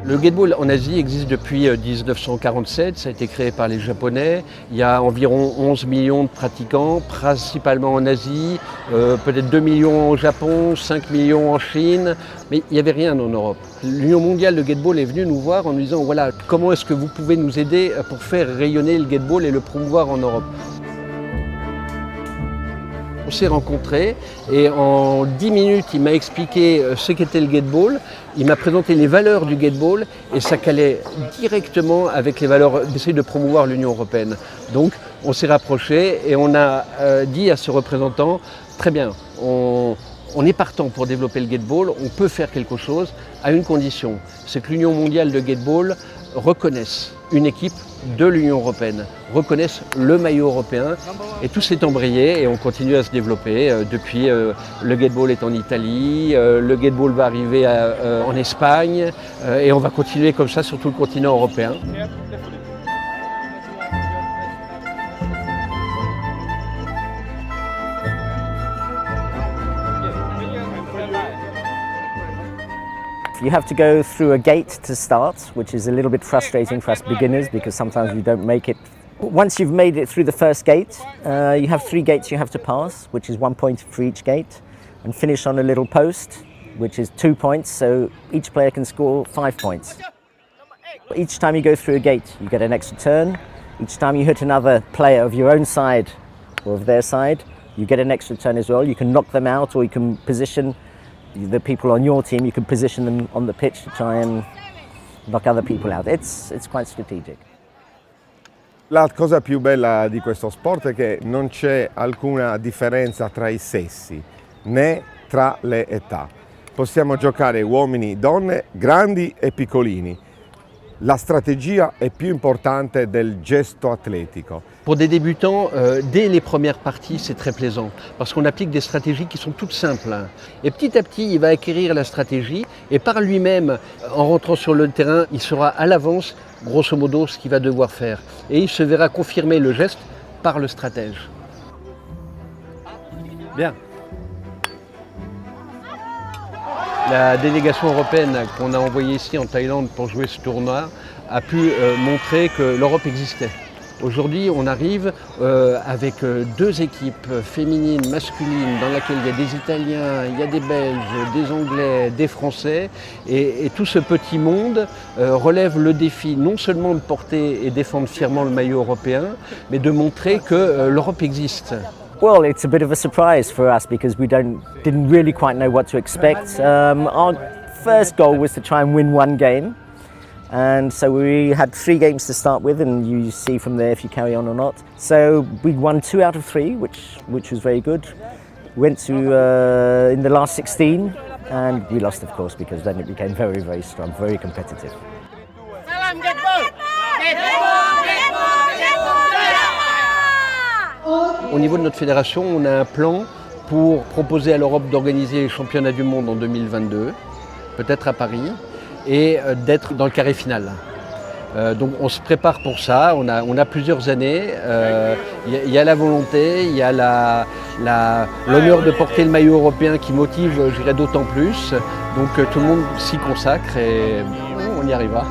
Le Gateball en Asie existe depuis 1947, ça a été créé par les Japonais. Il y a environ 11 millions de pratiquants, principalement en Asie, peut-être 2 millions au Japon, 5 millions en Chine, mais il n'y avait rien en Europe. L'Union mondiale de Gateball est venue nous voir en nous disant voilà, comment est-ce que vous pouvez nous aider pour faire rayonner le Gateball et le promouvoir en Europe. On s'est rencontrés et en 10 minutes, il m'a expliqué ce qu'était le Gateball, il m'a présenté les valeurs du Gateball et ça calait directement avec les valeurs d'essayer de promouvoir l'Union européenne. Donc on s'est rapprochés et on a dit à ce représentant, très bien, on est partant pour développer le Gateball, on peut faire quelque chose à une condition, c'est que l'Union mondiale de Gateball reconnaisse une équipe de l'Union européenne, reconnaissent le maillot européen et tout s'est embrayé et on continue à se développer. Depuis, le Gateball est en Italie, le Gateball va arriver en Espagne et on va continuer comme ça sur tout le continent européen. You have to go through a gate to start, which is a little bit frustrating for us beginners because sometimes we don't make it. Once you've made it through the first gate, you have 3 gates you have to pass, which is 1 point for each gate, and finish on a little post, which is 2 points, so each player can score 5 points. Each time you go through a gate, you get an extra turn. Each time you hit another player of your own side or of their side, you get an extra turn as well. You can knock them out or you can position the people on your team, you can position them on the pitch to try and knock other people out. It's quite strategic. La cosa più bella di questo sport è che non c'è alcuna differenza tra i sessi, né tra le età. Possiamo giocare uomini, donne, grandi e piccolini. La stratégie est plus importante del gesto atletico. Pour des débutants, dès les premières parties, c'est très plaisant parce qu'on applique des stratégies qui sont toutes simples. Et petit à petit, il va acquérir la stratégie et par lui-même, en rentrant sur le terrain, il saura à l'avance, grosso modo, ce qu'il va devoir faire. Et il se verra confirmer le geste par le stratège. Bien. La délégation européenne qu'on a envoyée ici en Thaïlande pour jouer ce tournoi a pu montrer que l'Europe existait. Aujourd'hui, on arrive avec 2 équipes féminines, masculines, dans lesquelles il y a des Italiens, il y a des Belges, des Anglais, des Français. Et tout ce petit monde relève le défi non seulement de porter et défendre fièrement le maillot européen, mais de montrer que l'Europe existe. Well, it's a bit of a surprise for us because we didn't really quite know what to expect. Our first goal was to try and win 1 game. And so we had 3 games to start with, and you see from there if you carry on or not. So we won 2 out of 3, which was very good. Went to in the last 16, and we lost, of course, because then it became very, very strong, very competitive. Au niveau de notre fédération, on a un plan pour proposer à l'Europe d'organiser les championnats du monde en 2022, peut-être à Paris, et d'être dans le carré final. Donc on se prépare pour ça, on a plusieurs années, il y a la volonté, il y a l'honneur de porter le maillot européen qui motive, je dirais, d'autant plus. Donc tout le monde s'y consacre et on y arrivera.